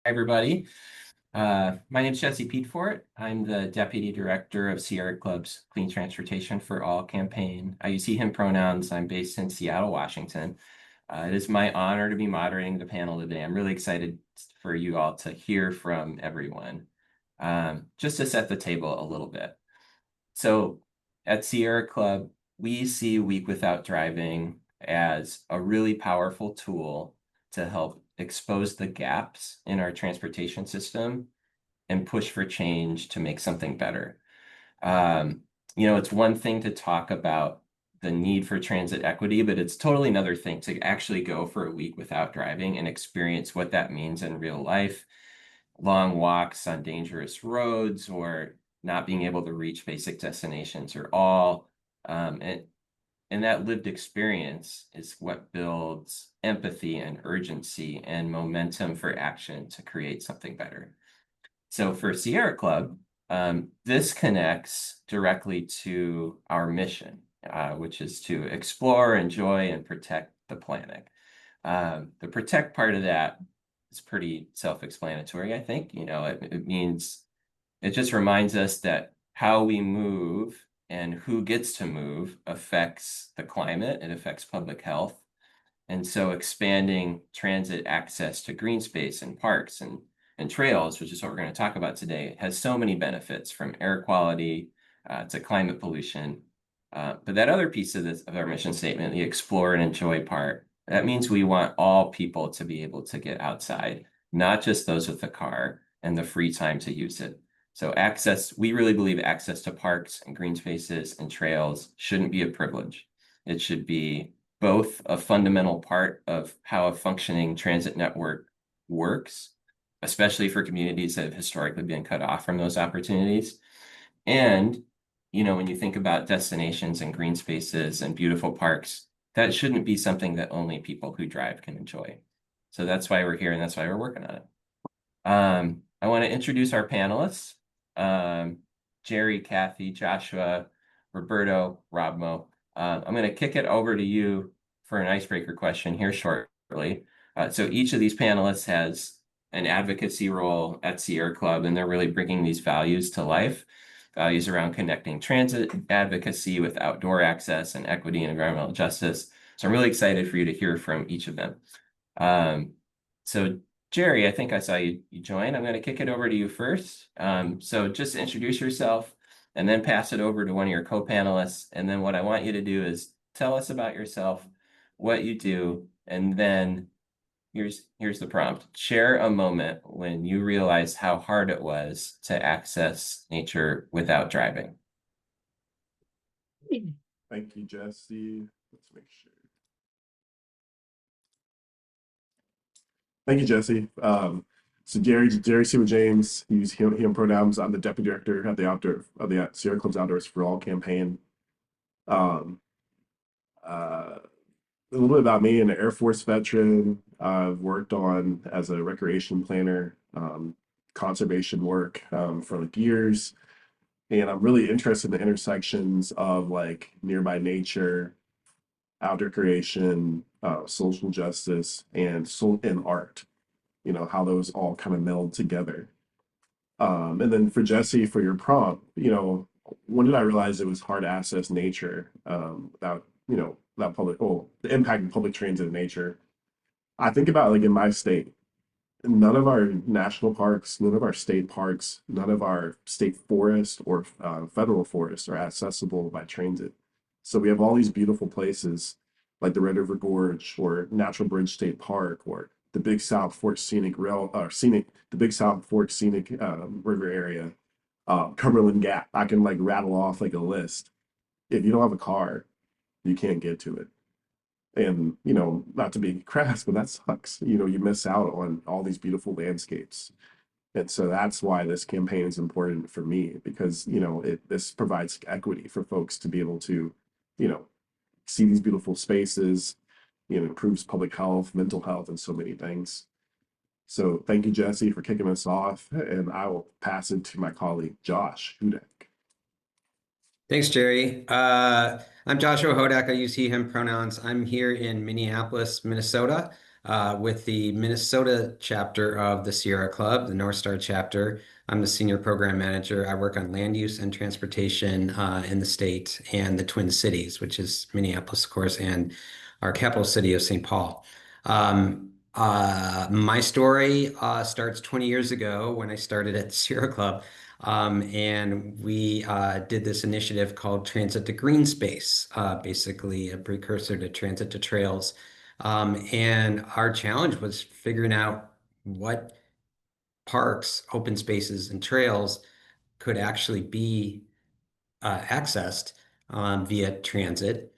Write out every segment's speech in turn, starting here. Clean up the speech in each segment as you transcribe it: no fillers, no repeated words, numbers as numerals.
Everybody. My name is Jesse Petefort. I'm the Deputy Director of Sierra Club's Clean Transportation for All campaign. I use he, him pronouns. I'm based in Seattle, Washington. It is my honor to be moderating the panel today. I'm really excited for you all to hear from everyone. Just to set the table a little bit. So at Sierra Club, we see Week Without Driving as a really powerful tool to help expose the gaps in our transportation system and push for change to make something better. It's one thing to talk about the need for transit equity, but it's totally another thing to actually go for a week without driving and experience what that means in real life. Long walks on dangerous roads or not being able to reach basic destinations are all, and that lived experience is what builds empathy and urgency and momentum for action to create something better. So for Sierra Club, this connects directly to our mission, which is to explore, enjoy, and protect the planet. The protect part of that is pretty self-explanatory, I think. It means it just reminds us that how we move and who gets to move affects the climate, it affects public health. And so expanding transit access to green space and parks and trails, which is what we're going to talk about today, has so many benefits from air quality to climate pollution. But that other piece of our mission statement, the explore and enjoy part, that means we want all people to be able to get outside, not just those with a car and the free time to use it. So we really believe access to parks and green spaces and trails shouldn't be a privilege. It should be both a fundamental part of how a functioning transit network works, especially for communities that have historically been cut off from those opportunities. And, when you think about destinations and green spaces and beautiful parks, that shouldn't be something that only people who drive can enjoy. So that's why we're here and that's why we're working on it. I want to introduce our panelists. Jerry, Kathy, Joshua, Roberto, Robmo. I'm going to kick it over to you for an icebreaker question here shortly. So each of these panelists has an advocacy role at Sierra Club, and they're really bringing these values to life. Values around connecting transit advocacy with outdoor access and equity and environmental justice. So I'm really excited for you to hear from each of them. So Jerry, I think I saw you join. I'm going to kick it over to you first. So just introduce yourself and then pass it over to one of your co-panelists. And then what I want you to do is tell us about yourself, what you do, and then here's the prompt. Share a moment when you realized how hard it was to access nature without driving. Thank you, Jesse. Let's make sure. Thank you, Jesse. So Jerry Seawood James, use him pronouns. I'm the deputy director of the Sierra Club's Outdoors for All campaign. A little bit about me: an Air Force veteran. I've worked on as a recreation planner, conservation work for like years, and I'm really interested in the intersections of like nearby nature, outdoor creation, social justice, and art. How those all kind of meld together. And then for Jesse, for your prompt, when did I realize it was hard to access nature without the impact of public transit in nature? I think about like in my state, none of our national parks, none of our state parks, none of our state forests or federal forests are accessible by transit. So we have all these beautiful places like the Red River Gorge or Natural Bridge State Park or the Big South Fork the Big South Fork Scenic River area, Cumberland Gap. I can like rattle off like a list. If you don't have a car, you can't get to it. And, not to be crass, but that sucks. You miss out on all these beautiful landscapes. And so that's why this campaign is important for me because, this provides equity for folks to be able to, see these beautiful spaces, improves public health, mental health, and so many things. So thank you, Jesse, for kicking us off. And I will pass it to my colleague, Josh Hudak. Thanks, Jerry. I'm Joshua Hodak. I use he, him pronouns. I'm here in Minneapolis, Minnesota. with the Minnesota chapter of the Sierra Club, the North Star chapter. I'm the senior program manager. I work on land use and transportation in the state and the Twin Cities, which is Minneapolis, of course, and our capital city of St. Paul. My story starts 20 years ago when I started at the Sierra Club. And we did this initiative called Transit to Green Space, basically a precursor to Transit to Trails. And our challenge was figuring out what parks, open spaces, and trails could actually be accessed via transit.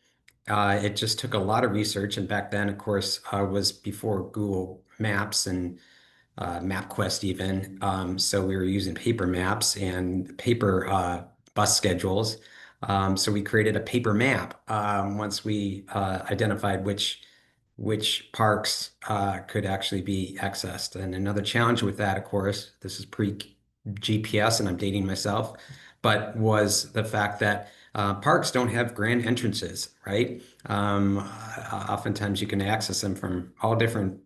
It just took a lot of research, and back then, of course, was before Google Maps and MapQuest even. So we were using paper maps and paper bus schedules. So we created a paper map once we identified which parks could actually be accessed. And another challenge with that, of course, this is pre-GPS, and I'm dating myself, but was the fact that parks don't have grand entrances, right? Oftentimes you can access them from all different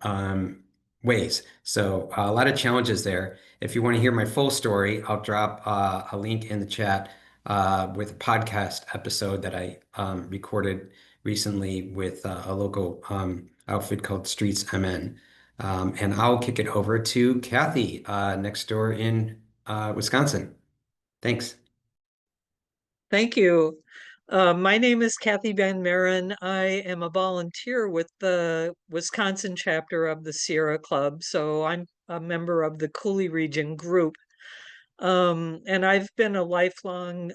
ways. So a lot of challenges there. If you want to hear my full story, I'll drop a link in the chat with a podcast episode that I recorded recently with a local outfit called Streets MN. And I'll kick it over to Kathy next door in Wisconsin. Thanks. Thank you. My name is Kathy Van Maren. I am a volunteer with the Wisconsin chapter of the Sierra Club. So I'm a member of the Coulee Region group. And I've been a lifelong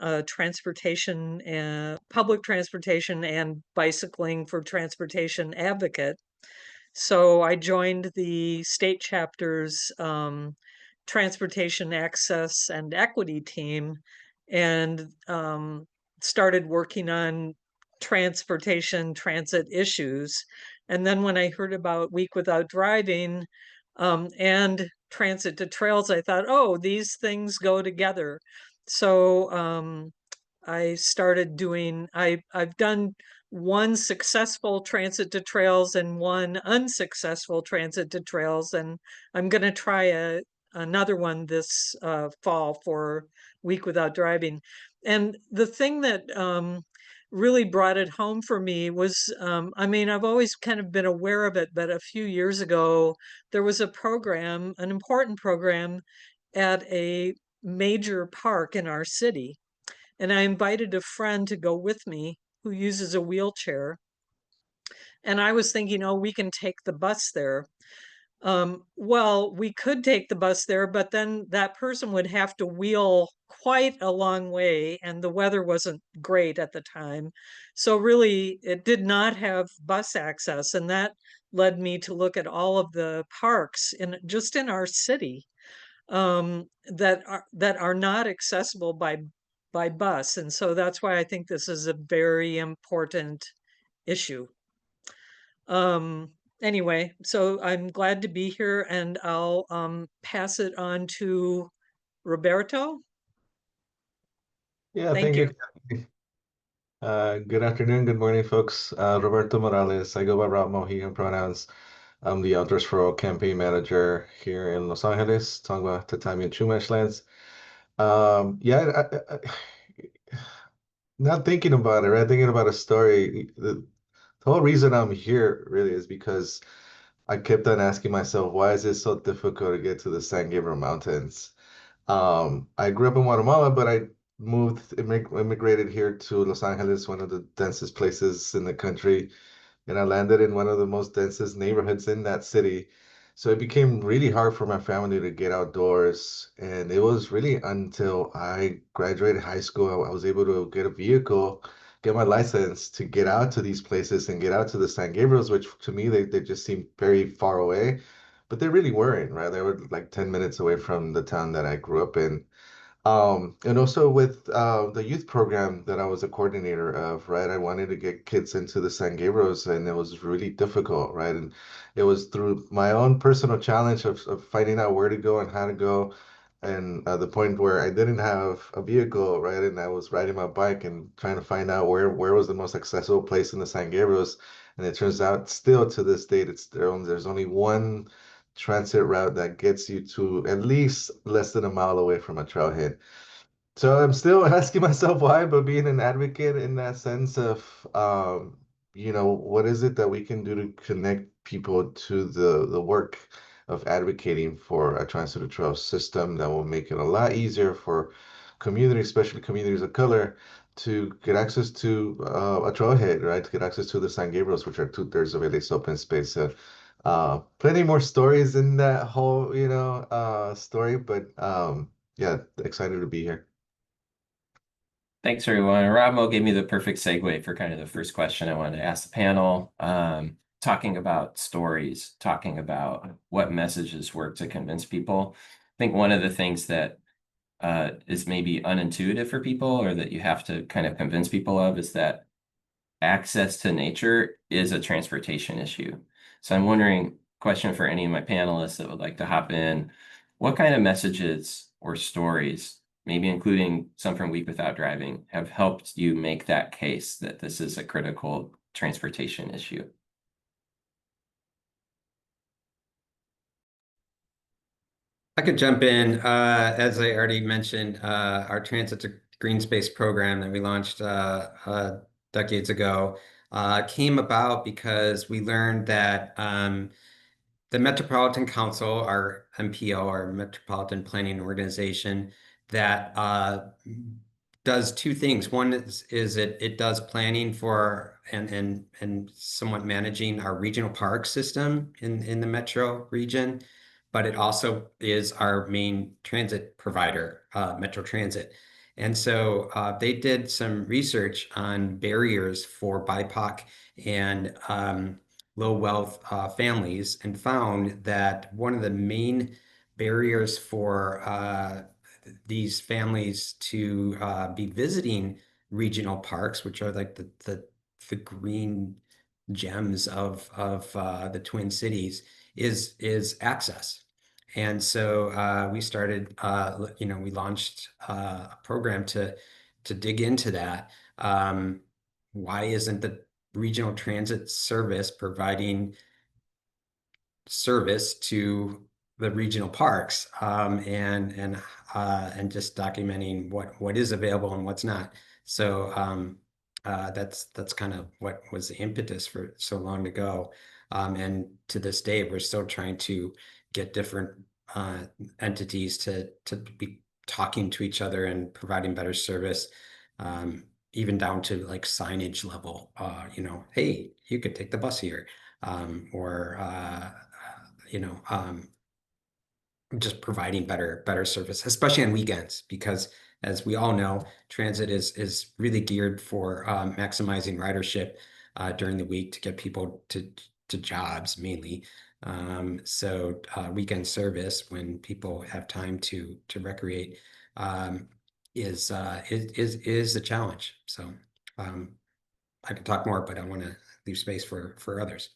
public transportation and bicycling for transportation advocate. So I joined the state chapter's transportation access and equity team and started working on transit issues. And then when I heard about Week Without Driving and Transit to Trails, I thought, oh, these things go together. So I started I've done one successful Transit to Trails and one unsuccessful Transit to Trails, and I'm going to try another one this fall for Week Without Driving. And the thing that really brought it home for me was, I've always kind of been aware of it, but a few years ago, there was a program, an important program at a major park in our city. And I invited a friend to go with me who uses a wheelchair. And I was thinking, oh, we can take the bus there. Well, we could take the bus there, but then that person would have to wheel quite a long way, and the weather wasn't great at the time. So really, it did not have bus access, and that led me to look at all of the parks in our city that are not accessible by bus. And so that's why I think this is a very important issue. Anyway, so I'm glad to be here, and I'll pass it on to Roberto. Yeah, Thank thank you. you. Good afternoon, good morning, folks. Roberto Morales. I go by Rob Mohican pronouns. I'm the Outdoors for All campaign manager here in Los Angeles, Tongva, Tatami, and Chumash lands. Not thinking about it, right? Thinking about a story. The whole reason I'm here really is because I kept on asking myself, why is it so difficult to get to the San Gabriel Mountains? I grew up in Guatemala, but I immigrated here to Los Angeles, one of the densest places in the country, and I landed in one of the most densest neighborhoods in that city. So it became really hard for my family to get outdoors. And it was really until I graduated high school, I was able to get a vehicle, get my license to get out to these places and get out to the San Gabriels, which to me, they just seemed very far away. But they really weren't, right? They were like 10 minutes away from the town that I grew up in. And also with the youth program that I was a coordinator of, right? I wanted to get kids into the San Gabriels, and it was really difficult, right? And it was through my own personal challenge of finding out where to go and how to go. and at the point where I didn't have a vehicle, right, and I was riding my bike and trying to find out where was the most accessible place in the San Gabriels, and it turns out still to this date there's only one transit route that gets you to at least less than a mile away from a trailhead. So I'm still asking myself why, but being an advocate in that sense of, what is it that we can do to connect people to the work of advocating for a transit trail system that will make it a lot easier for communities, especially communities of color, to get access to a trailhead, right? To get access to the San Gabriels, which are 2/3 of LA's open space. So, plenty more stories in that whole, story, but yeah, excited to be here. Thanks, everyone. Ramo gave me the perfect segue for kind of the first question I wanted to ask the panel. Talking about stories, talking about what messages work to convince people. I think one of the things that is maybe unintuitive for people, or that you have to kind of convince people of, is that access to nature is a transportation issue. So I'm wondering, question for any of my panelists that would like to hop in, what kind of messages or stories, maybe including some from Week Without Driving, have helped you make that case that this is a critical transportation issue? I could jump in. As I already mentioned, our Transit to Green Space program that we launched decades ago came about because we learned that the Metropolitan Council, our MPO, our Metropolitan Planning Organization, that does two things. One is it does planning for and somewhat managing our regional park system in the metro region, but it also is our main transit provider, Metro Transit. And so they did some research on barriers for BIPOC and low wealth families, and found that one of the main barriers for these families to be visiting regional parks, which are like the green gems of the Twin Cities, is access. And so we started, we launched a program to dig into that. Why isn't the regional transit service providing service to the regional parks, and just documenting what is available and what's not. So that's kind of what was the impetus for so long ago. And to this day, we're still trying to get different entities to be talking to each other and providing better service, even down to like signage level. Hey, you could take the bus here, or just providing better service, especially on weekends, because as we all know, transit is really geared for maximizing ridership during the week to get people to jobs mainly. So weekend service, when people have time to recreate, is a challenge. So I could talk more, but I want to leave space for others.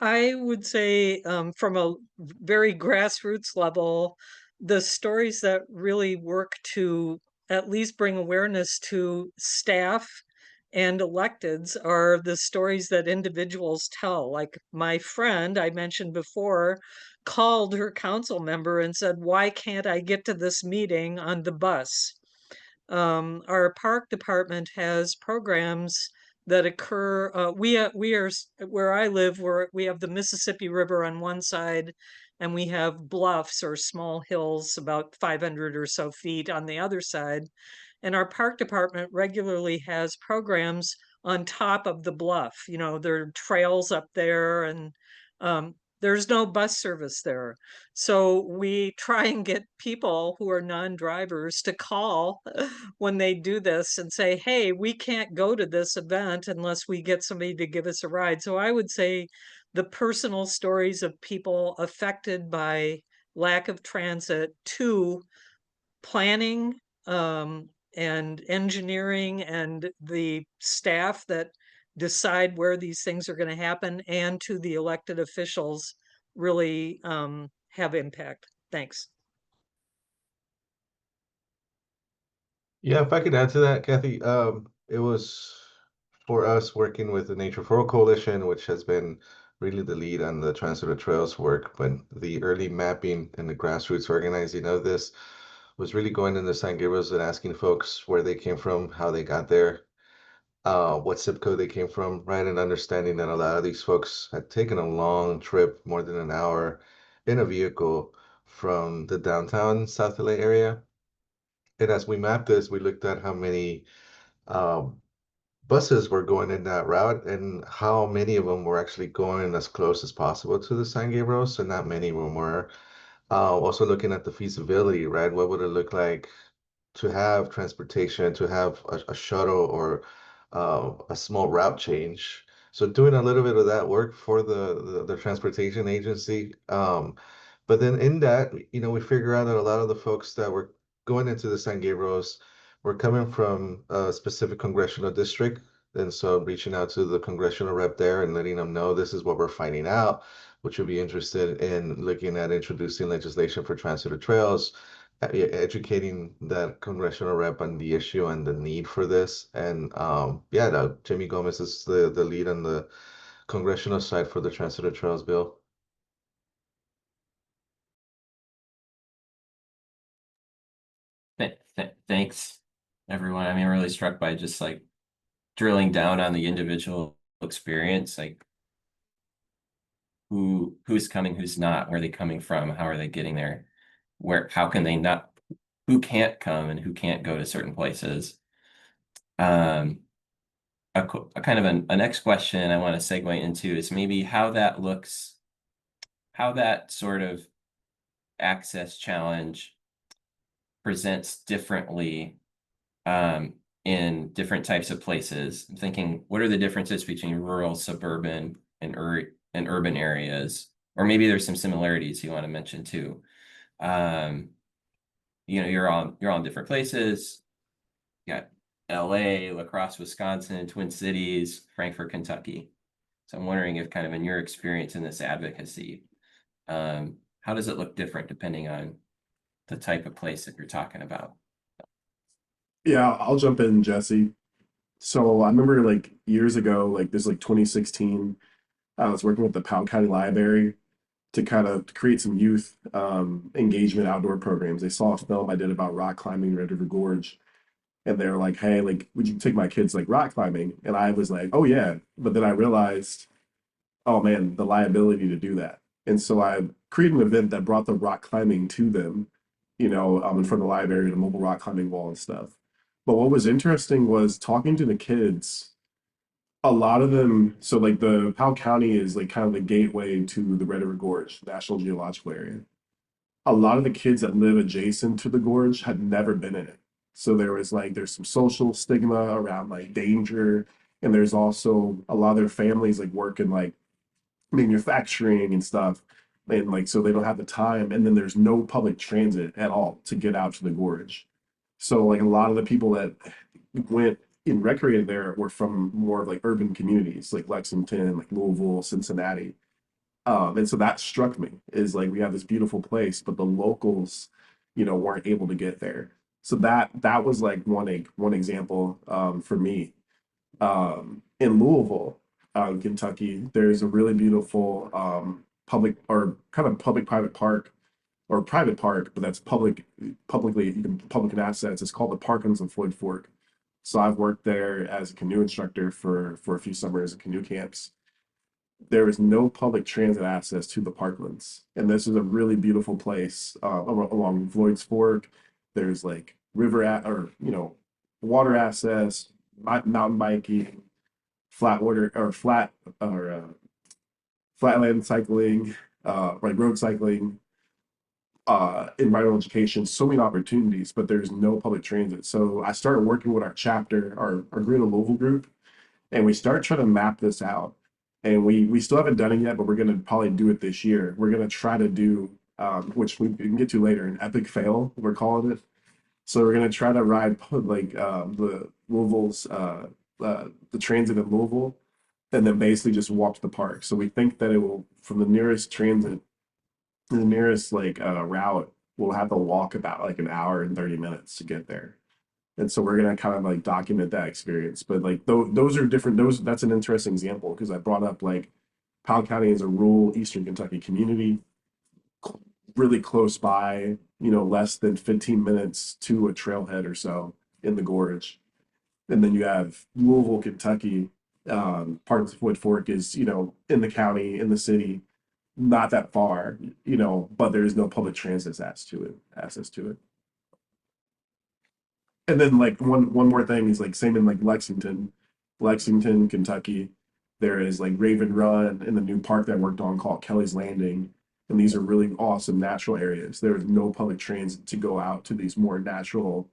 I would say, from a very grassroots level, the stories that really work to at least bring awareness to staff and electeds are the stories that individuals tell. Like my friend I mentioned before called her council member and said, "Why can't I get to this meeting on the bus?" Our park department has programs that occur. We are where I live, where we have the Mississippi River on one side, and we have bluffs or small hills about 500 or so feet on the other side. And our park department regularly has programs on top of the bluff. There are trails up there, and there's no bus service there. So we try and get people who are non-drivers to call when they do this and say, "Hey, we can't go to this event unless we get somebody to give us a ride." So I would say the personal stories of people affected by lack of transit, to planning, and engineering and the staff that decide where these things are going to happen, and to the elected officials really have impact. Thanks. Yeah, if I could add to that, Kathy, it was for us working with the Nature for All Coalition, which has been really the lead on the Transit of Trails work, but the early mapping and the grassroots organizing of this was really going into San Gabriel's and asking folks where they came from, how they got there, what zip code they came from, right? And understanding that a lot of these folks had taken a long trip, more than an hour, in a vehicle from the downtown South LA area. And as we mapped this, we looked at how many um, buses were going in that route and how many of them were actually going as close as possible to the San Gabriel. So not many of them were. Also looking at the feasibility, right? What would it look like to have transportation, to have a shuttle or a small route change? So doing a little bit of that work for the transportation agency. But then in that, we figure out that a lot of the folks that were going into the San Gabriels were coming from a specific congressional district. And so reaching out to the congressional rep there and letting them know this is what we're finding out, which would be interested in looking at introducing legislation for transit of trails, educating that congressional rep on the issue and the need for this. And yeah, no, Jimmy Gomez is the lead on the congressional side for the transit of trails bill. Thanks, everyone. I mean, I'm really struck by just like drilling down on the individual experience, like who's coming, who's not, where are they coming from, how are they getting there, how can they not, who can't come and who can't go to certain places. A kind of a next question I want to segue into is maybe how that sort of access challenge presents differently in different types of places. I'm thinking, what are the differences between rural, suburban, and urban areas? Or maybe there's some similarities you want to mention too. You're on different places. You got LA, La Crosse, Wisconsin, Twin Cities, Frankfort, Kentucky. So I'm wondering if kind of in your experience in this advocacy, how does it look different depending on the type of place that you're talking about? Yeah, I'll jump in, Jesse. So I remember like years ago, like this like 2016, I was working with the Powell County Library to kind of create some youth engagement outdoor programs. They saw a film I did about rock climbing Red River Gorge, and they were like, "Hey, like, would you take my kids like rock climbing?" And I was like, "Oh yeah," but then I realized, oh man, the liability to do that. And so I created an event that brought the rock climbing to them, in front of the library, the mobile rock climbing wall and stuff. But what was interesting was talking to the kids. A lot of them, so like the Powell County is like kind of the gateway to the Red River Gorge, National Geological Area. A lot of the kids that live adjacent to the gorge had never been in it. So there's some social stigma around like danger. And there's also a lot of their families like work in like manufacturing and stuff. And like, so they don't have the time. And then there's no public transit at all to get out to the gorge. So like a lot of the people that went and recreated there were from more of like urban communities like Lexington, like Louisville, Cincinnati. And so that struck me is like we have this beautiful place, but the locals, weren't able to get there. So that was like one example for me. In Louisville, Kentucky, there's a really beautiful public or kind of public-private park or private park, but that's publicly you can public access. It's called the Parklands of Floyd Fork. So I've worked there as a canoe instructor for a few summers at canoe camps. There is no public transit access to the parklands, and this is a really beautiful place along Floyd's Fork. There's like or water access, mountain biking, flat water or flat or flatland cycling, like road cycling, environmental education, so many opportunities, but there's no public transit. So I started working with our chapter, our Green Louisville group, and we start trying to map this out. And we still haven't done it yet, but we're gonna probably do it this year. We're gonna try to do which we can get to later, an epic fail, we're calling it. So we're gonna try to ride like the Louisville's the transit in Louisville, and then basically just walk to the park. So we think that it will from the nearest transit the nearest like route, we'll have to walk about like an hour and 30 minutes to get there. And so we're gonna kind of like document that experience. But like those are different. Those that's an interesting example because I brought up like Powell County is a rural Eastern Kentucky community, really close by, less than 15 minutes to a trailhead or so in the gorge. And then you have Louisville, Kentucky. Part of Wood Fork is, in the county, in the city, not that far, but there is no public transit access to it. And then like one more thing is like same in like Lexington, Kentucky. There is like Raven Run in the new park that I worked on called Kelly's Landing. And these are really awesome natural areas. There is no public transit to go out to these more natural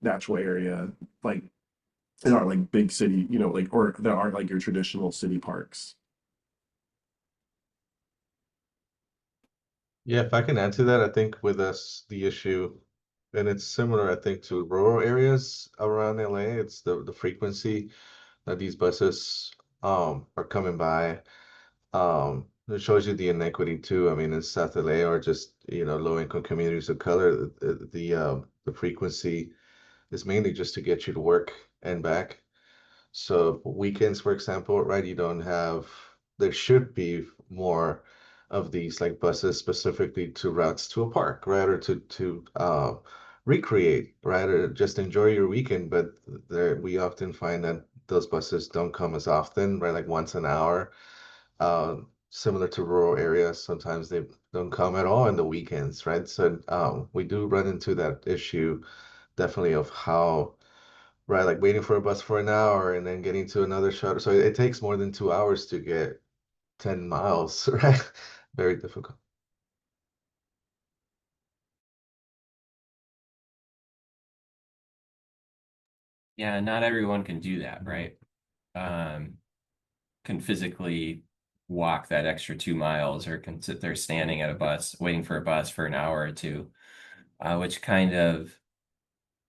area, like in our like big city, like or that aren't like your traditional city parks. Yeah, if I can add to that, I think with us, the issue, and it's similar, I think, to rural areas around LA, it's the frequency that these buses are coming by. It shows you the inequity too. I mean, in South LA or just, low-income communities of color, the frequency is mainly just to get you to work and back. So weekends, for example, right, there should be more of these like buses specifically to routes to a park, right, or to recreate, right, or just enjoy your weekend. But we often find that those buses don't come as often, right, like once an hour. Similar to rural areas, sometimes they don't come at all in the weekends, right? So we do run into that issue definitely of how, right, like waiting for a bus for an hour and then getting to another shuttle. So it takes more than 2 hours to get 10 miles, right? Very difficult. Yeah, not everyone can do that, right? Can physically walk that extra 2 miles or can sit there standing at a bus, waiting for a bus for an hour or two, which kind of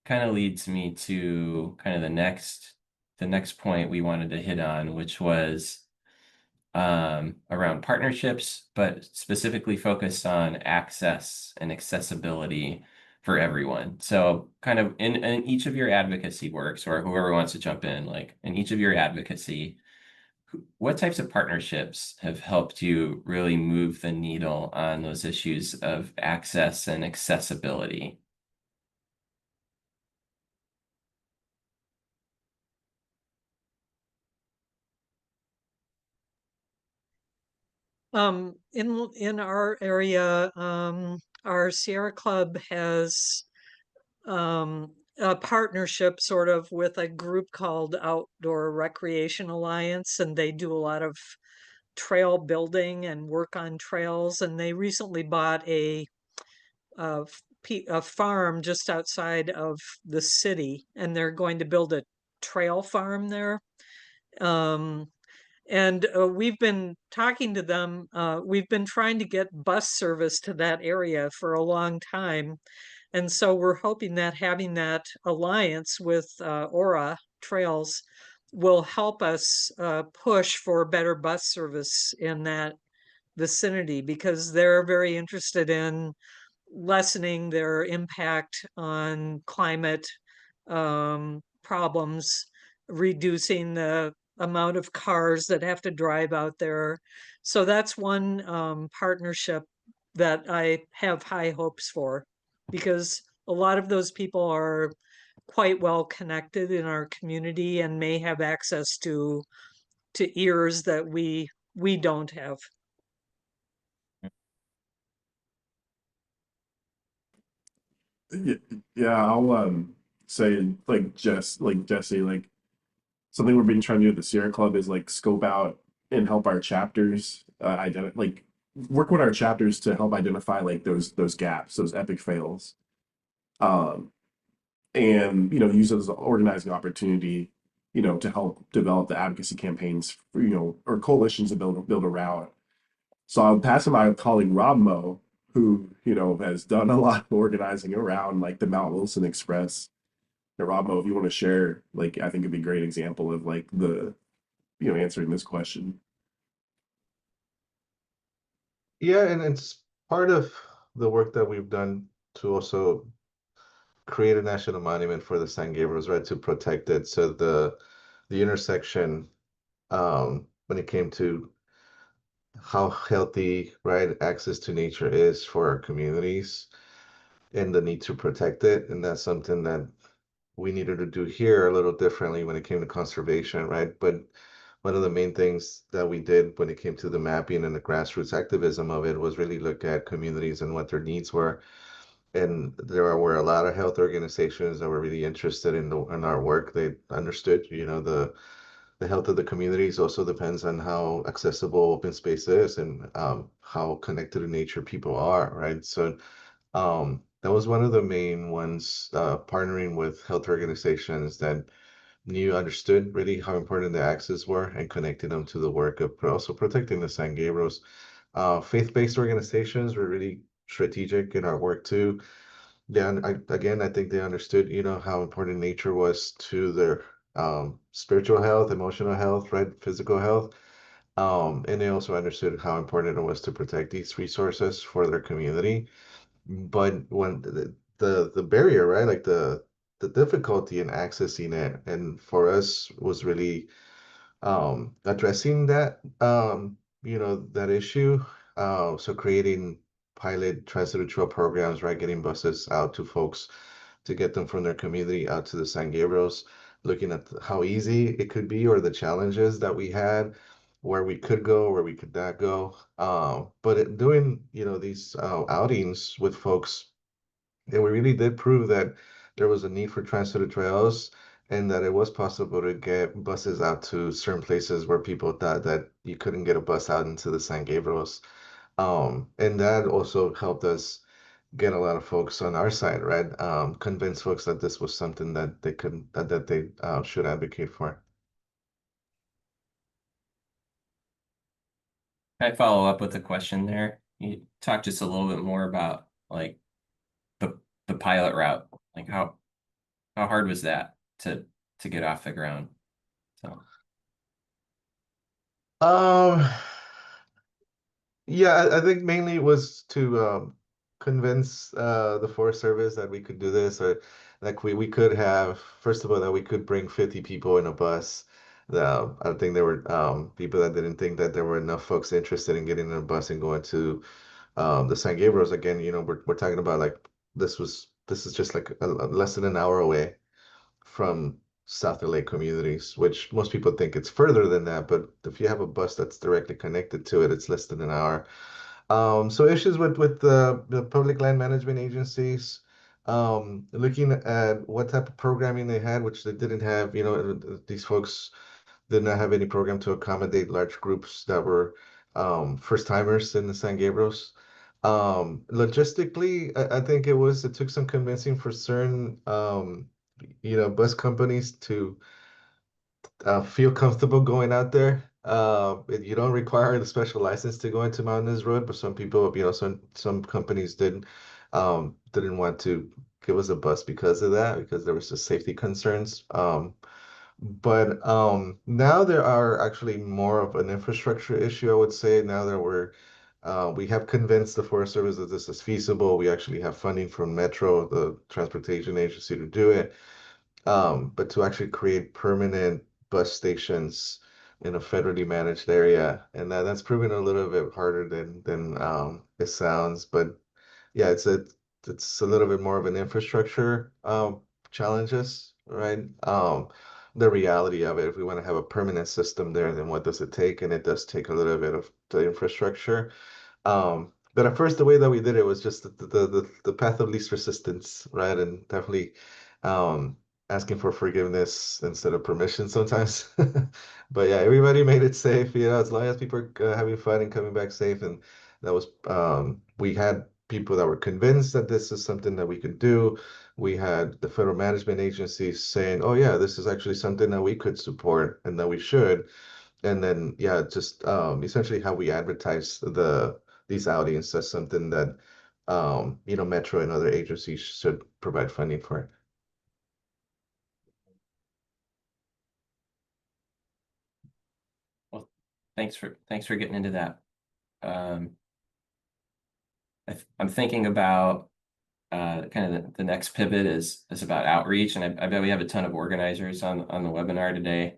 leads me to kind of the next point we wanted to hit on, which was around partnerships, but specifically focused on access and accessibility for everyone. So kind of in each of your advocacy works, or whoever wants to jump in, like in each of your advocacy, what types of partnerships have helped you really move the needle on those issues of access and accessibility? In our area, our Sierra Club has a partnership sort of with a group called Outdoor Recreation Alliance, and they do a lot of trail building and work on trails. And they recently bought a farm just outside of the city, and they're going to build a trail farm there. Um, and we've been talking to them. We've been trying to get bus service to that area for a long time. And so we're hoping that having that alliance with Aura Trails will help us push for better bus service in that vicinity because they're very interested in lessening their impact on climate problems, reducing the amount of cars that have to drive out there. So that's one partnership that I have high hopes for because a lot of those people are quite well connected in our community and may have access to ears that we don't have. Yeah, yeah, I'll say like Jesse, like something we've been trying to do at the Sierra Club is like scope out and help our chapters like work with our chapters to help identify like those gaps, those epic fails. Um and use it as an organizing opportunity, to help develop the advocacy campaigns for, or coalitions to build a route. So I'll pass to my colleague Rob Moe, who, has done a lot of organizing around like the Mount Wilson Express. And Rob Moe, if you want to share, like I think it'd be a great example of like the, answering this question. Yeah, and it's part of the work that we've done to also create a national monument for the San Gabriels, right, to protect it. So the intersection, when it came to how healthy, right, access to nature is for our communities and the need to protect it. And that's something that we needed to do here a little differently when it came to conservation, right? But one of the main things that we did when it came to the mapping and the grassroots activism of it was really look at communities and what their needs were. And there were a lot of health organizations that were really interested in our work. They understood, the health of the communities also depends on how accessible open space is and how connected to nature people are, right? So that was one of the main ones, partnering with health organizations that understood really how important the access were and connecting them to the work of also protecting the San Gabriels. Faith-based organizations were really strategic in our work too. Yeah, and again, I think they understood, how important nature was to their spiritual health, emotional health, right, physical health. And they also understood how important it was to protect these resources for their community. But when the barrier, right, like the difficulty in accessing it, and for us was really addressing that that issue. So creating pilot transit trail programs, right, getting buses out to folks to get them from their community out to the San Gabriels, looking at how easy it could be or the challenges that we had, where we could go, where we could not go. But doing these outings with folks, and we really did prove that there was a need for transit trails and that it was possible to get buses out to certain places where people thought that you couldn't get a bus out into the San Gabriels. And that also helped us get a lot of folks on our side, right? Convince folks that this was something that they could that they should advocate for. Can I follow up with a question there? You talked just a little bit more about like the the pilot route. Like how hard was that to get off the ground? So Um, Yeah, I think mainly it was to convince the Forest Service that we could do this, or like we could have, first of all, that we could bring 50 people in a bus. I think there were people that didn't think that there were enough folks interested in getting in a bus and going to the San Gabriel's. Again, we're talking about like this is just like less than an hour away from South LA communities, which most people think it's further than that, but if you have a bus that's directly connected to it, it's less than an hour. So issues with the public land management agencies, looking at what type of programming they had, which they didn't have. These folks did not have any program to accommodate large groups that were first timers in the San Gabriels. Logistically, I think it took some convincing for certain bus companies to feel comfortable going out there. You don't require the special license to go into Mountainous Road, but some people, some companies didn't want to give us a bus because of that, because there was just safety concerns. But now there are actually more of an infrastructure issue, I would say. Now that we have convinced the Forest Service that this is feasible. We actually have funding from Metro, the transportation agency, to do it. But to actually create permanent bus stations in a federally managed area, and that's proven a little bit harder than it sounds. But yeah, it's a little bit more of an infrastructure challenges, right? The reality of it, if we want to have a permanent system there, then what does it take? And it does take a little bit of the infrastructure. But at first, the way that we did it was just the path of least resistance, right? And definitely um, asking for forgiveness instead of permission sometimes. But yeah, everybody made it safe, as long as people are having fun and coming back safe. And that was, we had people that were convinced that this is something that we could do. We had the federal management agencies saying, oh, yeah, this is actually something that we could support and that we should. And then, yeah, just essentially how we advertise these outings as something that Metro and other agencies should provide funding for. well, thanks for getting into that. Um, I'm thinking about kind of the next pivot is about outreach, and I bet we have a ton of organizers on the webinar today.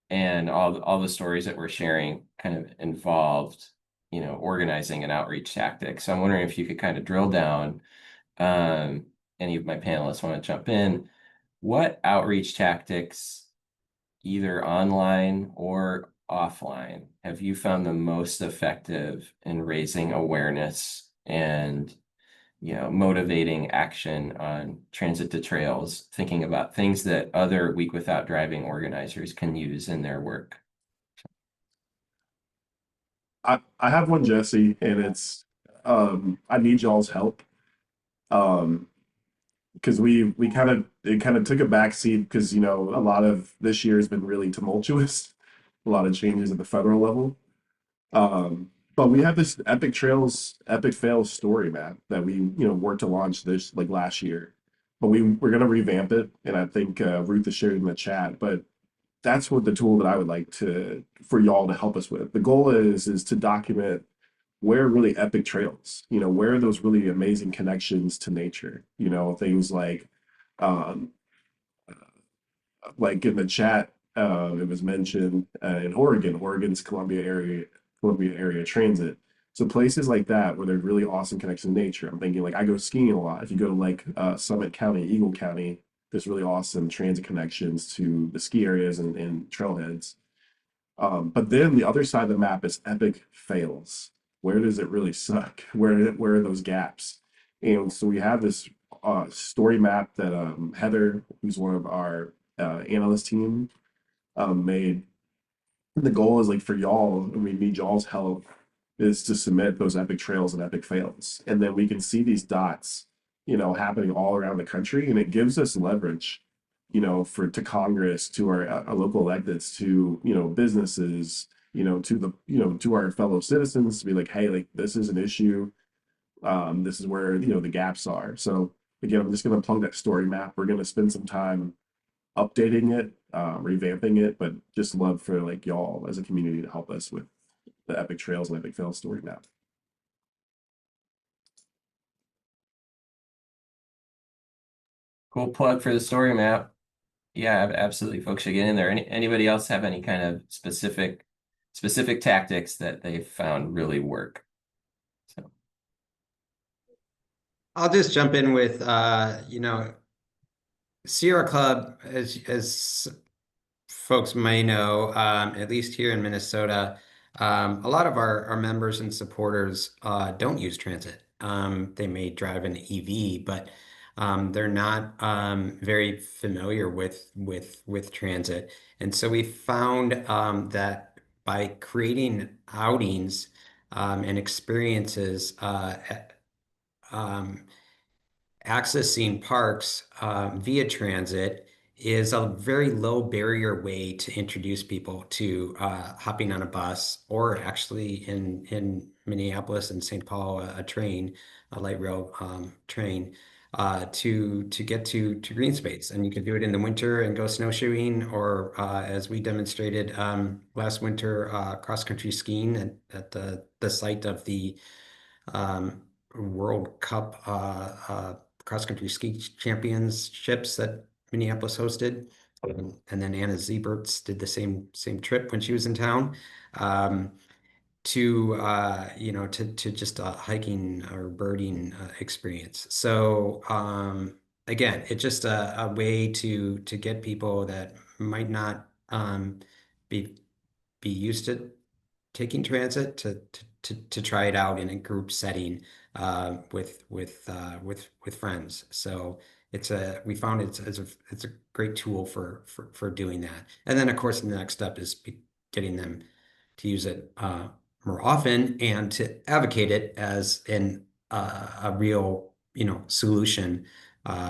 And all the stories that we're sharing kind of involved, organizing and outreach tactics. So I'm wondering if you could kind of drill down, any of my panelists want to jump in, what outreach tactics, either online or offline, have you found the most effective in raising awareness and motivating action on transit to trails, thinking about things that other Week Without Driving organizers can use in their work? I have one, Jesse, and it's I need y'all's help. Because we kind of it kind of took a backseat because a lot of this year has been really tumultuous, a lot of changes at the federal level. But we have this Epic Trails, Epic Fails story map that we worked to launch this like last year, but we're gonna revamp it, and I think Ruth has shared in the chat. But that's what the tool that I would like for y'all to help us with. The goal is to document where really epic trails, where are those really amazing connections to nature, things um, like in the chat, it was mentioned in Oregon's Columbia area transit. So places like that where there's really awesome connection to nature. I'm thinking like I go skiing a lot. If you go to like Summit County, Eagle County, there's really awesome transit connections to the ski areas and trailheads. But then the other side of the map is epic fails. Where does it really suck? Where are those gaps? And so we have this story map that Heather, who's one of our analyst team, made. The goal is like for y'all, and we need y'all's help, is to submit those epic trails and epic fails. And then we can see these dots, happening all around the country, and it gives us leverage, to Congress, to our local electeds, to, businesses, to our fellow citizens to be like, hey, like this is an issue. This is where, the gaps are. So again, I'm just going to plug that story map. We're going to spend some time updating it, revamping it, but just love for like y'all as a community to help us with the epic trails and epic fail story map. Cool plug for the story map. Yeah, absolutely. Folks should get in there. Anybody else have any kind of specific tactics that they've found really work? So I'll just jump in with, Sierra Club, as folks may know, at least here in Minnesota, a lot of our members and supporters don't use transit. They may drive an EV, but they're not very familiar with transit. And so we found that by creating outings and experiences, accessing parks via transit is a very low barrier way to introduce people to hopping on a bus, or actually in Minneapolis and St. Paul, a train, a light rail train, to get to green space. And you can do it in the winter and go snowshoeing, or as we demonstrated last winter, cross-country skiing at the site of the World Cup cross-country ski championships that Minneapolis hosted. And then Anna Zeberts did the same trip when she was in town, to just a hiking or birding experience. So again, it's just a way to get people that might not be used to taking transit to try it out in a group setting with friends. So we found it's a great tool for doing that. And then of course the next step is getting them to use it more often and to advocate it as a real solution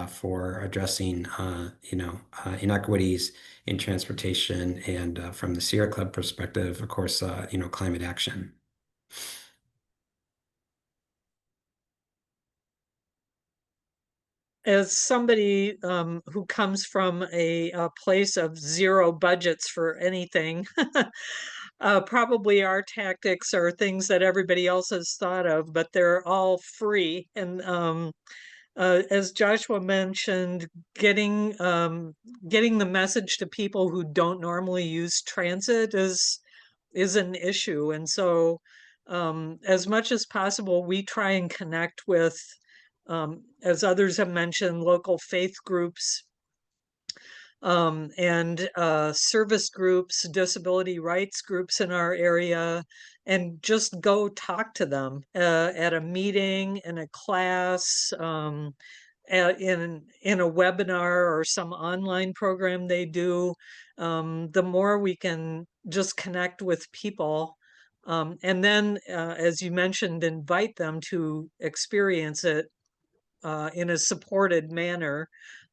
for addressing inequities in transportation, and from the Sierra Club perspective, of course, climate action. as somebody who comes from a place of zero budgets for anything, probably our tactics are things that everybody else has thought of, but they're all free. And as Joshua mentioned, getting the message to people who don't normally use transit is an issue. And so, as much as possible, we try and connect with, as others have mentioned, local faith groups, and service groups, disability rights groups in our area, and just go talk to them at a meeting, in a class, in a webinar or some online program they do. The more we can just connect with people, and then, as you mentioned, invite them to experience it in a supported manner,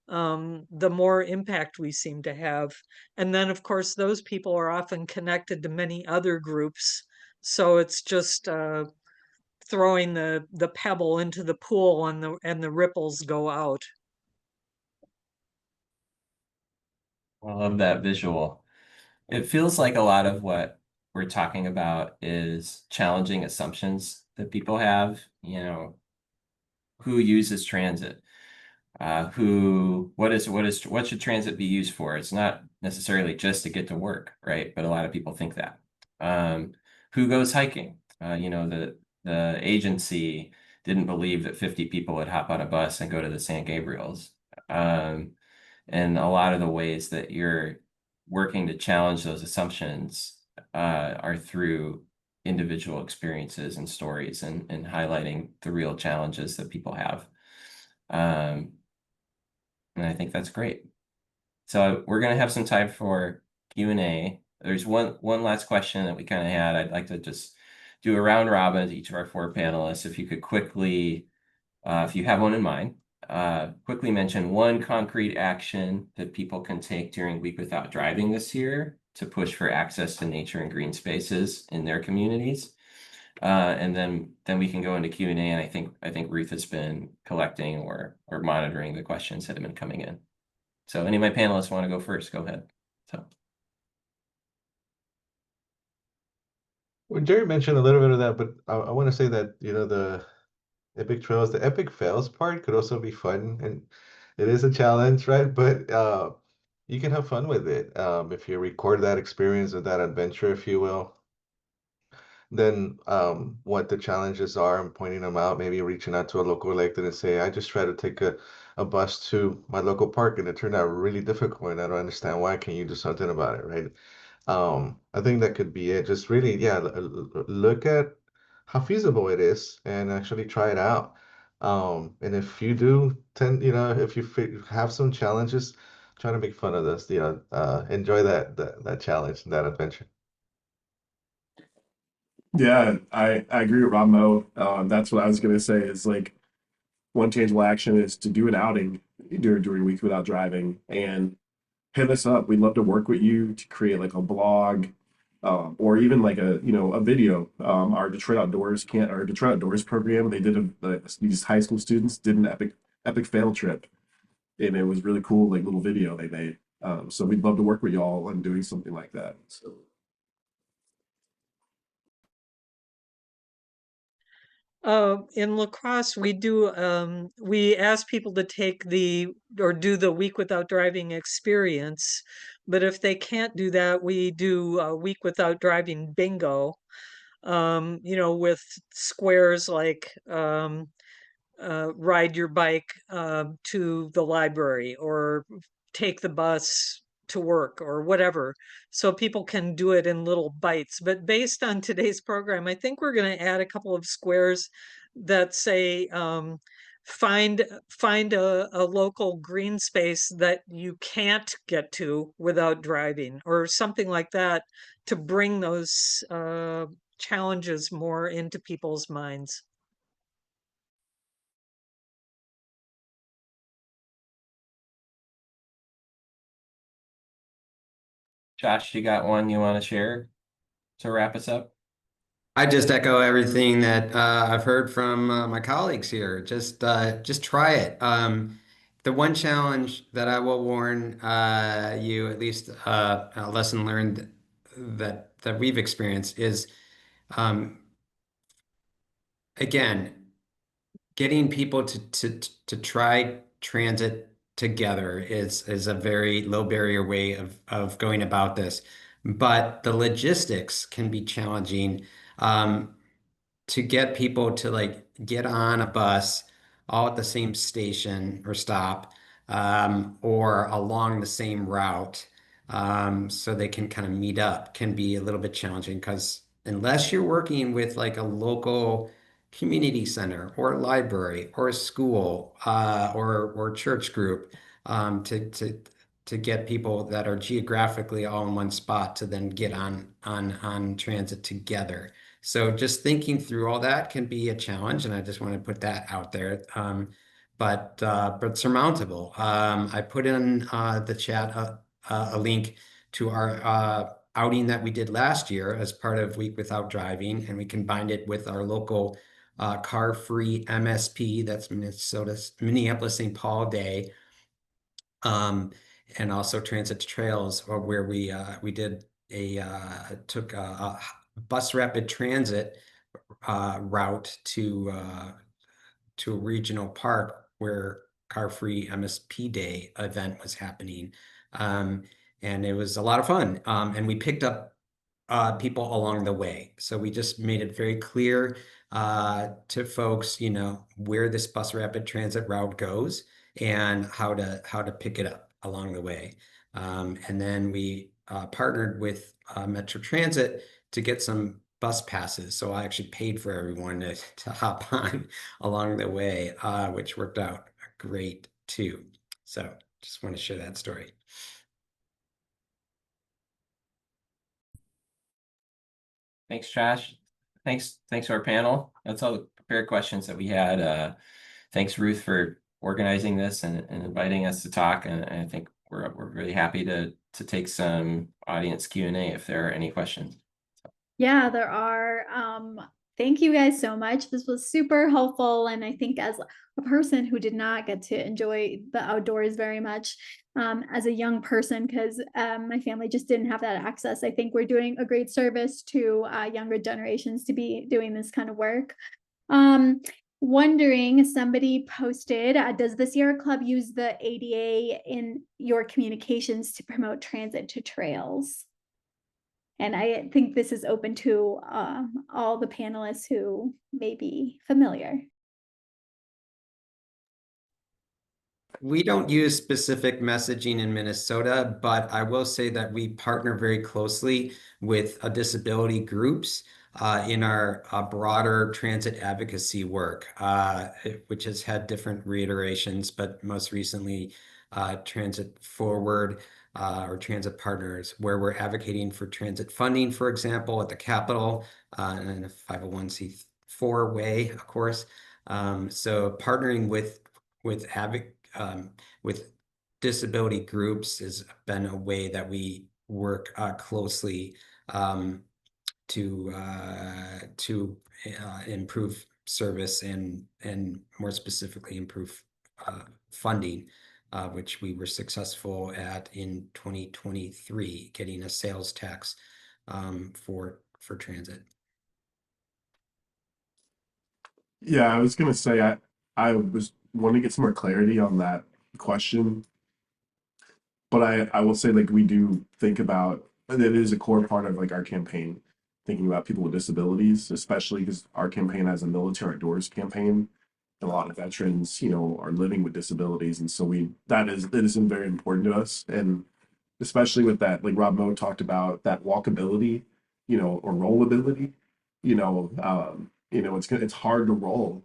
the more impact we seem to have. And then, of course, those people are often connected to many other groups. So it's just throwing the pebble into the pool, and the ripples go out. I love that visual. It feels like a lot of what we're talking about is challenging assumptions that people have, who uses transit, what should transit be used for? It's not necessarily just to get to work, right? But a lot of people think that. Who goes hiking? The agency didn't believe that 50 people would hop on a bus and go to the San Gabriels. And a lot of the ways that you're working to challenge those assumptions are through individual experiences and stories, and highlighting the real challenges that people have. And I think that's great. So we're going to have some time for Q&A. There's one last question that we kind of had. I'd like to just do a round robin to each of our 4 panelists. If you could quickly, if you have one in mind, quickly mention one concrete action that people can take during Week Without Driving this year to push for access to nature and green spaces in their communities. And then we can go into Q&A, and I think Ruth has been collecting or monitoring the questions that have been coming in. So any of my panelists want to go first, go ahead. So Well, Jerry mentioned a little bit of that, but I want to say that, the epic trails, the epic fails part could also be fun, and it is a challenge, right? But you can have fun with it. If you record that experience or that adventure, if you will, then what the challenges are and pointing them out, maybe reaching out to a local elected and say, I just tried to take a bus to my local park and it turned out really difficult and I don't understand why. Can you do something about it, right? I think that could be it. Just really, yeah, look at how feasible it is and actually try it out. And if you do tend, if you have some challenges, try to make fun of this, enjoy that challenge, that adventure. Yeah, I agree with Ramo. That's what I was gonna say is like one tangible action is to do an outing during Week Without Driving and hit us up. We'd love to work with you to create like a blog, or even like a video. Our Detroit Outdoors program, they did these high school students did an epic fail trip, and it was really cool, like little video they made. So we'd love to work with y'all on doing something like that. So. In La Crosse, we ask people to take or do the Week Without Driving experience. But if they can't do that, we do a Week Without Driving bingo, with squares like, ride your bike to the library, or take the bus to work, or whatever. So people can do it in little bites. But based on today's program, I think we're going to add a couple of squares that say, find a local green space that you can't get to without driving, or something like that, to bring those challenges more into people's minds. Josh, you got one you want to share to wrap us up? I just echo everything that I've heard from my colleagues here. Just try it. The one challenge that I will warn you, at least a lesson learned that we've experienced is, um, again, getting people to try transit together is a very low barrier way of going about this. But the logistics can be challenging. To get people to like get on a bus all at the same station or stop, or along the same route, so they can kind of meet up can be a little bit challenging because unless you're working with like a local community center or library or school, or church group, to get people that are geographically all in one spot to then get on transit together. So just thinking through all that can be a challenge, and I just want to put that out there. But surmountable. I put in the chat a link to our outing that we did last year as part of Week Without Driving, and we combined it with our local car-free MSP, that's Minneapolis St. Paul Day, and also Transit to Trails, where we did took a bus rapid transit route to a regional park where Car-Free MSP Day event was happening. And it was a lot of fun. And we picked up people along the way. So we just made it very clear to folks, where this bus rapid transit route goes and how to pick it up along the way. And then we partnered with Metro Transit to get some bus passes. So I actually paid for everyone to hop on along the way, which worked out great too. So just want to share that story. Thanks, Josh. Thanks to our panel. That's all the prepared questions that we had. Thanks, Ruth, for organizing this and inviting us to talk. And I think we're really happy to take some audience Q&A if there are any questions. Yeah, there are. Thank you guys so much. This was super helpful. And I think as a person who did not get to enjoy the outdoors very much, as a young person, because my family just didn't have that access, I think we're doing a great service to younger generations to be doing this kind of work. Wondering, somebody posted, does the Sierra Club use the ADA in your communications to promote transit to trails? And I think this is open to all the panelists who may be familiar. We don't use specific messaging in Minnesota, but I will say that we partner very closely with disability groups in our broader transit advocacy work, which has had different reiterations, but most recently Transit Forward, or Transit Partners, where we're advocating for transit funding, for example, at the Capitol, and a 501c4 way, of course. So partnering with disability groups has been a way that we work closely to improve service and more specifically improve funding, which we were successful at in 2023, getting a sales tax for transit. Yeah, I was gonna say I was wanting to get some more clarity on that question, but I will say like we do think about it is a core part of like our campaign, thinking about people with disabilities, especially because our campaign has a military outdoors campaign. A lot of veterans, are living with disabilities, and so that is very important to us, and especially with that, like Rob Moe talked about, that walkability, or rollability, it's hard to roll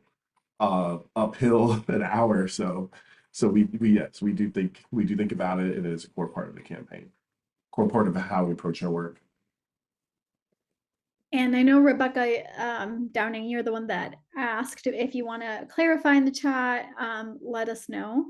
uphill an hour. So we do think about it, and it is a core part of the campaign, core part of how we approach our work. And I know Rebecca Downing, you're the one that asked. If you want to clarify in the chat, let us know.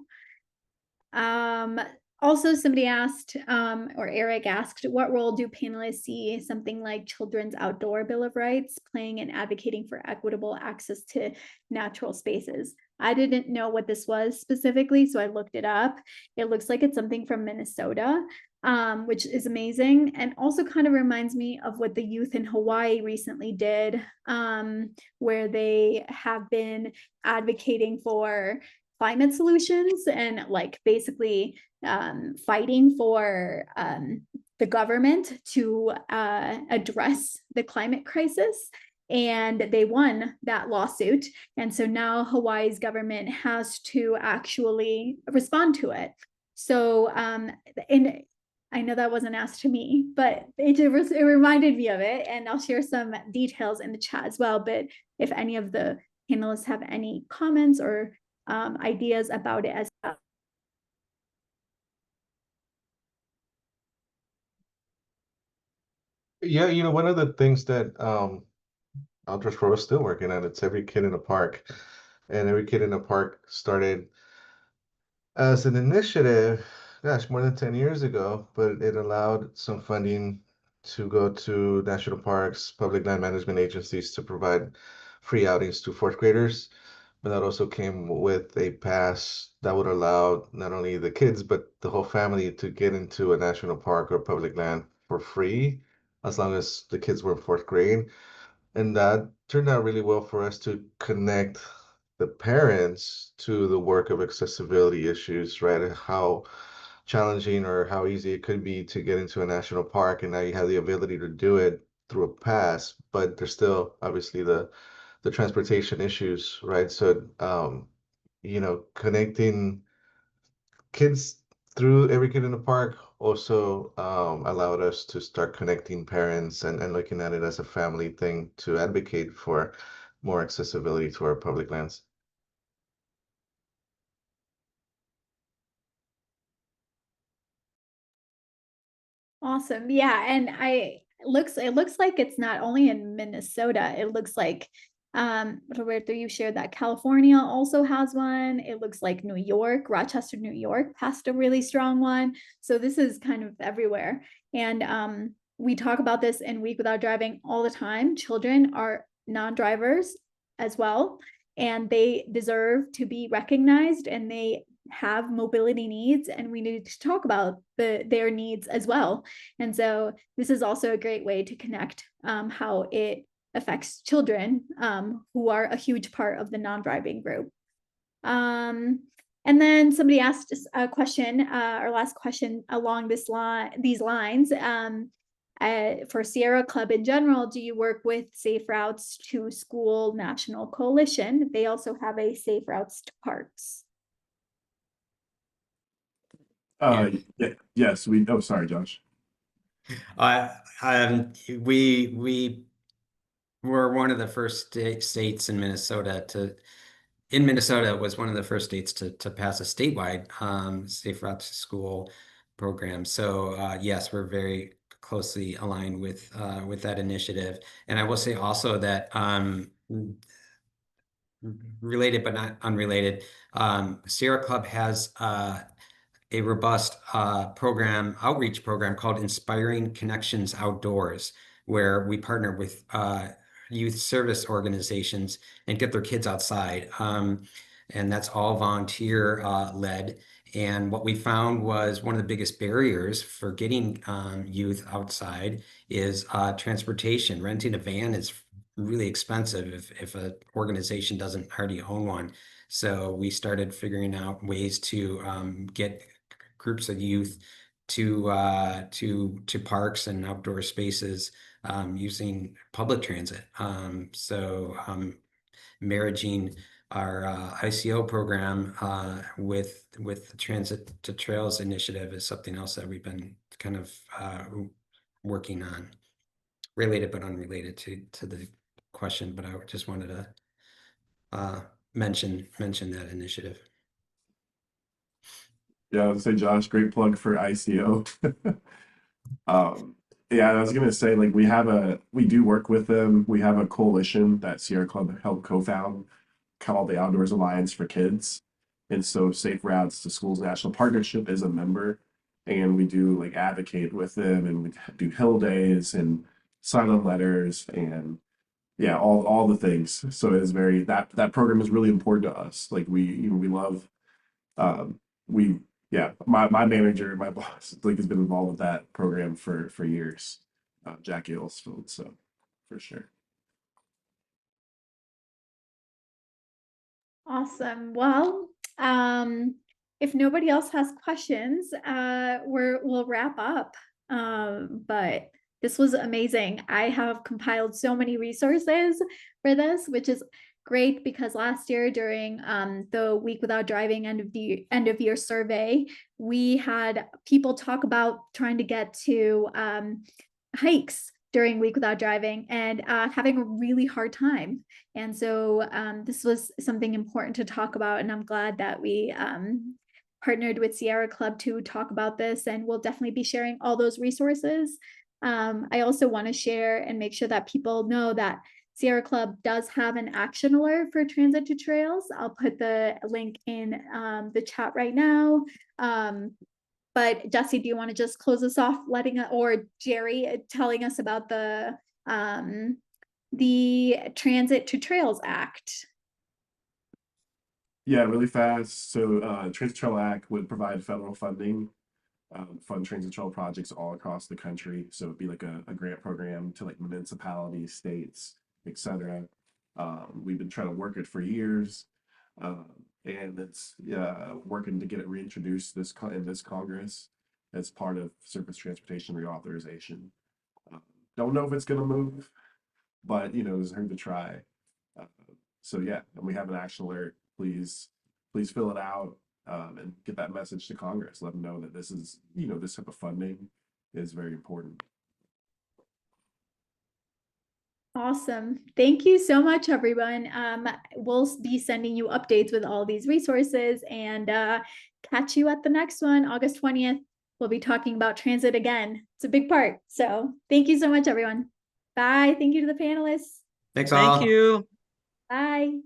Also, somebody asked, or Eric asked, what role do panelists see something like Children's Outdoor Bill of Rights playing in advocating for equitable access to natural spaces? I didn't know what this was specifically, so I looked it up. It looks like it's something from Minnesota, which is amazing, and also kind of reminds me of what the youth in Hawaii recently did, where they have been advocating for climate solutions and like basically fighting for the government to address the climate crisis. And they won that lawsuit. And so now Hawaii's government has to actually respond to it. So, and I know that wasn't asked to me, but it reminded me of it. And I'll share some details in the chat as well. But if any of the panelists have any comments or ideas about it as well. Yeah, one of the things that Outdoors Pro is still working on, it's Every Kid in a Park. And Every Kid in a Park started as an initiative, gosh, more than 10 years ago, but it allowed some funding to go to national parks, public land management agencies to provide free outings to fourth graders. But that also came with a pass that would allow not only the kids, but the whole family to get into a national park or public land for free, as long as the kids were in fourth grade. And that turned out really well for us to connect the parents to the work of accessibility issues, right? And how challenging or how easy it could be to get into a national park. And now you have the ability to do it through a pass, but there's still obviously the transportation issues, right? So, connecting kids through Every Kid in the Park also allowed us to start connecting parents and looking at it as a family thing to advocate for more accessibility to our public lands. Awesome. Yeah, and it looks like it's not only in Minnesota. It looks like Roberto, you shared that California also has one. It looks like New York, Rochester, New York passed a really strong one. So this is kind of everywhere. And we talk about this in Week Without Driving all the time. Children are non-drivers as well, and they deserve to be recognized, and they have mobility needs, and we need to talk about their needs as well. And so this is also a great way to connect how it affects children who are a huge part of the non-driving group. And then somebody asked us a question, our last question along these lines. For Sierra Club in general, do you work with Safe Routes to School National Coalition? They also have a Safe Routes to Parks. Yes, oh, sorry, Josh. We were one of the first states in Minnesota was one of the first states to pass a statewide Safe Routes to School program. So yes, we're very closely aligned with that initiative. And I will say also that related but not unrelated, Sierra Club has a robust outreach program called Inspiring Connections Outdoors, where we partner with youth service organizations and get their kids outside. And that's all volunteer led. And what we found was one of the biggest barriers for getting youth outside is transportation. Renting a van is really expensive if an organization doesn't already own one. So we started figuring out ways to get groups of youth to parks and outdoor spaces using public transit. So marrying our ICO program with the Transit to Trails initiative is something else that we've been kind of working on, related but unrelated to the question. But I just wanted to mention that initiative. Yeah, I would say, Josh, great plug for ICO. Yeah, I was gonna say, like, we do work with them. We have a coalition that Sierra Club helped co-found called the Outdoors Alliance for Kids. And so Safe Routes to Schools National Partnership is a member. and we do like advocate with them, and we do hill days and silent letters, and yeah, all the things. So it is very, that program is really important to us. Like we love, we yeah, my manager, my boss, like has been involved with that program for years, Jackie Ellsfield. So for sure. Awesome. Well, if nobody else has questions, we'll wrap up. But this was amazing. I have compiled so many resources for this, which is great because last year during the Week Without Driving end of year survey, we had people talk about trying to get to hikes during Week Without Driving and having a really hard time. And so this was something important to talk about, and I'm glad that we partnered with Sierra Club to talk about this, and we'll definitely be sharing all those resources. I also want to share and make sure that people know that Sierra Club does have an action alert for Transit to Trails. I'll put the link in the chat right now. But Jesse, do you want to just close us off, or Jerry telling us about the Transit to Trails Act? Yeah, really fast. So Transit Trail Act would provide federal funding, fund transit trail projects all across the country. So it'd be like a grant program to like municipalities, states, etc. We've been trying to work it for years, and it's working to get it reintroduced in this Congress as part of surface transportation reauthorization. Don't know if it's going to move, but it's hard to try. So yeah, and we have an action alert. Please fill it out, and get that message to Congress. Let them know that this is, this type of funding is very important. Awesome. Thank you so much, everyone. We'll be sending you updates with all these resources, and catch you at the next one, August 20th. We'll be talking about transit again. It's a big part. So thank you so much, everyone. Bye. Thank you to the panelists. Thanks all. Thank you. Bye.